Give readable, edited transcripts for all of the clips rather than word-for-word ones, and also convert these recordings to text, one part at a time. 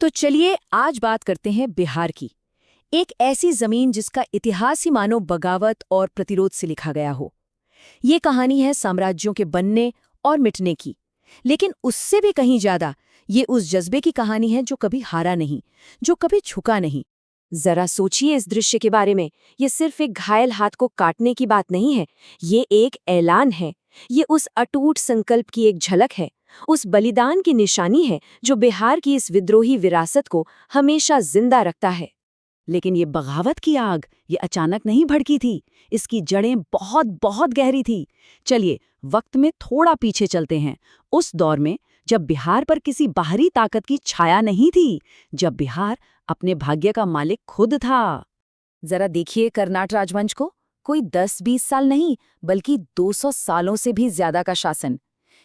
तो चलिए आज बात करते हैं बिहार की। एक ऐसी जमीन जिसका इतिहास ही मानो बगावत और प्रतिरोध से लिखा गया हो। ये कहानी है साम्राज्यों के बनने और मिटने की, लेकिन उससे भी कहीं ज्यादा ये उस जज्बे की कहानी है जो कभी हारा नहीं, जो कभी झुका नहीं। जरा सोचिए इस दृश्य के बारे में। ये सिर्फ एक घायल हाथ को काटने की बात नहीं है, ये एक ऐलान है। ये उस अटूट संकल्प की एक झलक है, उस बलिदान की निशानी है जो बिहार की इस विद्रोही विरासत को हमेशा जिंदा रखता है। लेकिन ये बगावत की आग ये अचानक नहीं भड़की थी, इसकी जड़ें बहुत बहुत गहरी थी। चलिए वक्त में थोड़ा पीछे चलते हैं, उस दौर में जब बिहार पर किसी बाहरी ताकत की छाया नहीं थी, जब बिहार अपने भाग्य का मालिक खुद था। जरा देखिए कर्नाट राजवंश को, कोई 10-20 साल नहीं बल्कि 200 सालों से भी ज्यादा का शासन।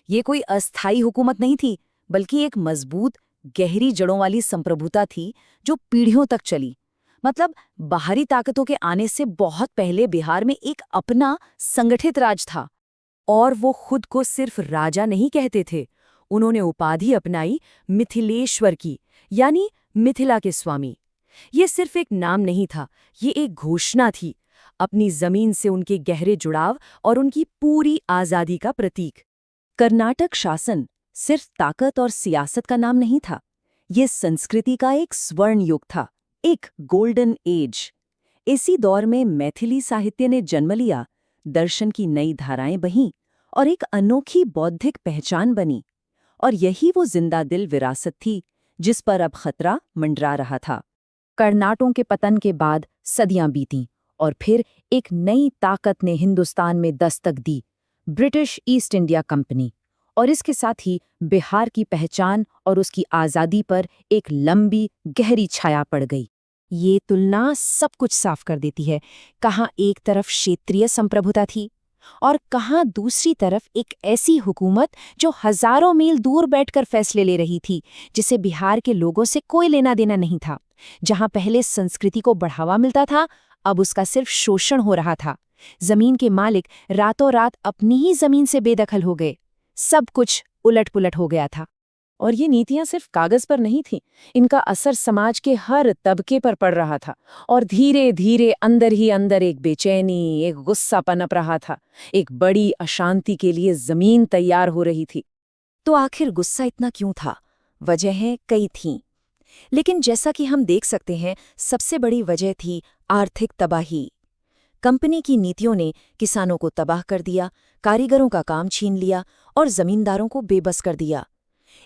ये कोई अस्थायी हुकूमत नहीं थी, बल्कि एक मजबूत गहरी जड़ों वाली संप्रभुता थी जो पीढ़ियों तक चली। मतलब बाहरी ताकतों के आने से बहुत पहले बिहार में एक अपना संगठित राज था। और वो खुद को सिर्फ राजा नहीं कहते थे, उन्होंने उपाधि अपनाई मिथिलेश्वर की, यानी मिथिला के स्वामी। ये सिर्फ एक नाम नहीं था, ये एक घोषणा थी, अपनी जमीन से उनके गहरे जुड़ाव और उनकी पूरी आजादी का प्रतीक। कर्नाटक शासन सिर्फ ताकत और सियासत का नाम नहीं था, ये संस्कृति का एक स्वर्ण युग था, एक गोल्डन एज। इसी दौर में मैथिली साहित्य ने जन्म लिया, दर्शन की नई धाराएं बहीं और एक अनोखी बौद्धिक पहचान बनी। और यही वो जिंदा दिल विरासत थी जिस पर अब खतरा मंडरा रहा था। कर्नाटों के पतन के बाद सदियां बीतीं और फिर एक नई ताकत ने हिंदुस्तान में दस्तक दी, ब्रिटिश ईस्ट इंडिया कंपनी। और इसके साथ ही बिहार की पहचान और उसकी आज़ादी पर एक लंबी गहरी छाया पड़ गई। ये तुलना सब कुछ साफ कर देती है, कहाँ एक तरफ क्षेत्रीय संप्रभुता थी और कहाँ दूसरी तरफ एक ऐसी हुकूमत जो हजारों मील दूर बैठकर फैसले ले रही थी, जिसे बिहार के लोगों से कोई लेना देना नहीं था। जहाँ पहले संस्कृति को बढ़ावा मिलता था, अब उसका सिर्फ शोषण हो रहा था। जमीन के मालिक रातों रात अपनी ही जमीन से बेदखल हो गए, सब कुछ उलट-पुलट हो गया था। और ये नीतियां सिर्फ कागज पर नहीं थीं, इनका असर समाज के हर तबके पर पड़ रहा था। और धीरे धीरे अंदर ही अंदर एक बेचैनी, एक गुस्सा पनप रहा था, एक बड़ी अशांति के लिए जमीन तैयार हो रही थी। तो आखिर गुस्सा इतना क्यों था? वजहें कई थीं, लेकिन जैसा कि हम देख सकते हैं, सबसे बड़ी वजह थी आर्थिक तबाही। कंपनी की नीतियों ने किसानों को तबाह कर दिया, कारीगरों का काम छीन लिया और जमींदारों को बेबस कर दिया।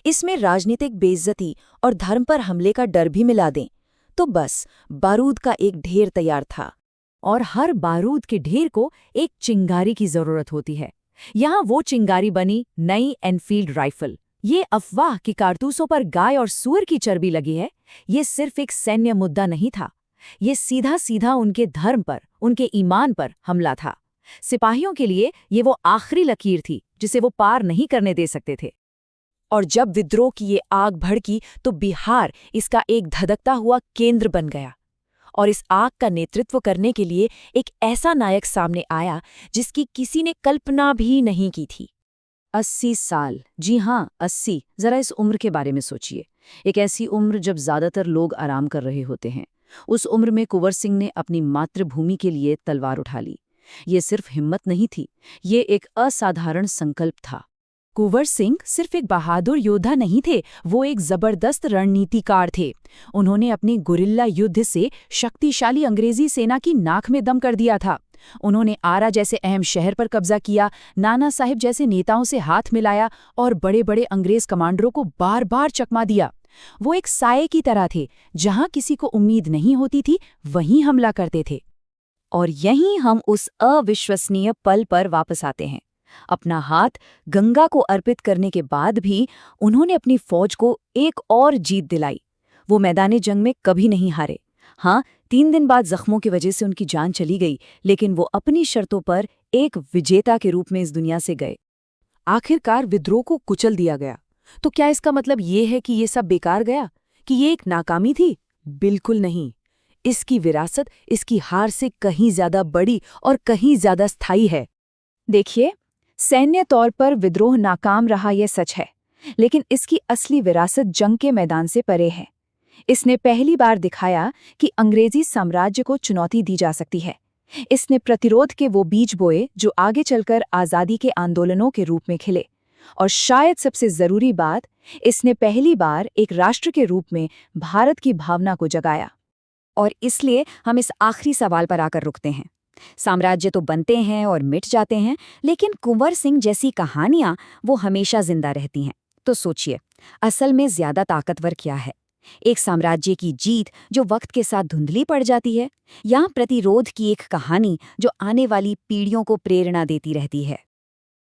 इसमें राजनीतिक बेइज्जती और धर्म पर हमले का डर भी मिला दें तो बस बारूद का एक ढेर तैयार था। और हर बारूद के ढेर को एक चिंगारी की जरूरत होती है। यहाँ वो चिंगारी बनी नई एनफील्ड राइफल। ये अफवाह कि कारतूसों पर गाय और सूअर की चर्बी लगी है, ये सिर्फ एक सैन्य मुद्दा नहीं था, ये सीधा सीधा उनके धर्म पर, उनके ईमान पर हमला था। सिपाहियों के लिए ये वो आखिरी लकीर थी जिसे वो पार नहीं करने दे सकते थे। और जब विद्रोह की ये आग भड़की तो बिहार इसका एक धधकता हुआ केंद्र बन गया। और इस आग का नेतृत्व करने के लिए एक ऐसा नायक सामने आया जिसकी किसी ने कल्पना भी नहीं की थी। 80 साल, जी हाँ 80। जरा इस उम्र के बारे में सोचिए। एक ऐसी उम्र जब ज्यादातर लोग आराम कर रहे होते हैं। उस उम्र में कुंवर सिंह ने अपनी मातृभूमि के लिए तलवार उठा ली। ये सिर्फ हिम्मत नहीं थी, ये एक असाधारण संकल्प था। कुंवर सिंह सिर्फ एक बहादुर योद्धा नहीं थे, वो एक जबरदस्त रणनीतिकार थे। उन्होंने अपनी गुरिल्ला युद्ध से शक्तिशाली अंग्रेजी सेना की नाक में दम कर दिया था। उन्होंने आरा जैसे अहम शहर पर कब्जा किया, नाना साहिब जैसे नेताओं से हाथ मिलाया और बड़े बड़े अंग्रेज कमांडरों को बार बार चकमा दिया। वो एक साये की तरह थे, जहां किसी को उम्मीद नहीं होती थी वहीं हमला करते थे। और यहीं हम उस अविश्वसनीय पल पर वापस आते हैं। अपना हाथ गंगा को अर्पित करने के बाद भी उन्होंने अपनी फौज को एक और जीत दिलाई। वो मैदानी जंग में कभी नहीं हारे। हाँ, 3 दिन बाद जख्मों की वजह से उनकी जान चली गई, लेकिन वो अपनी शर्तों पर एक विजेता के रूप में इस दुनिया से गए। आखिरकार विद्रोह को कुचल दिया गया। तो क्या इसका मतलब ये है कि ये सब बेकार गया, कि ये एक नाकामी थी? बिल्कुल नहीं। इसकी विरासत इसकी हार से कहीं ज्यादा बड़ी और कहीं ज्यादा स्थायी है। देखिए, सैन्य तौर पर विद्रोह नाकाम रहा, यह सच है, लेकिन इसकी असली विरासत जंग के मैदान से परे है। इसने पहली बार दिखाया कि अंग्रेजी साम्राज्य को चुनौती दी जा सकती है। इसने प्रतिरोध के वो बीज बोए जो आगे चलकर आज़ादी के आंदोलनों के रूप में खिले। और शायद सबसे ज़रूरी बात, इसने पहली बार एक राष्ट्र के रूप में भारत की भावना को जगाया। और इसलिए हम इस आखिरी सवाल पर आकर रुकते हैं। साम्राज्य तो बनते हैं और मिट जाते हैं, लेकिन कुंवर सिंह जैसी कहानियां वो हमेशा जिंदा रहती हैं। तो सोचिए, असल में ज्यादा ताकतवर क्या है? एक साम्राज्य की जीत जो वक्त के साथ धुंधली पड़ जाती है, या प्रतिरोध की एक कहानी जो आने वाली पीढ़ियों को प्रेरणा देती रहती है?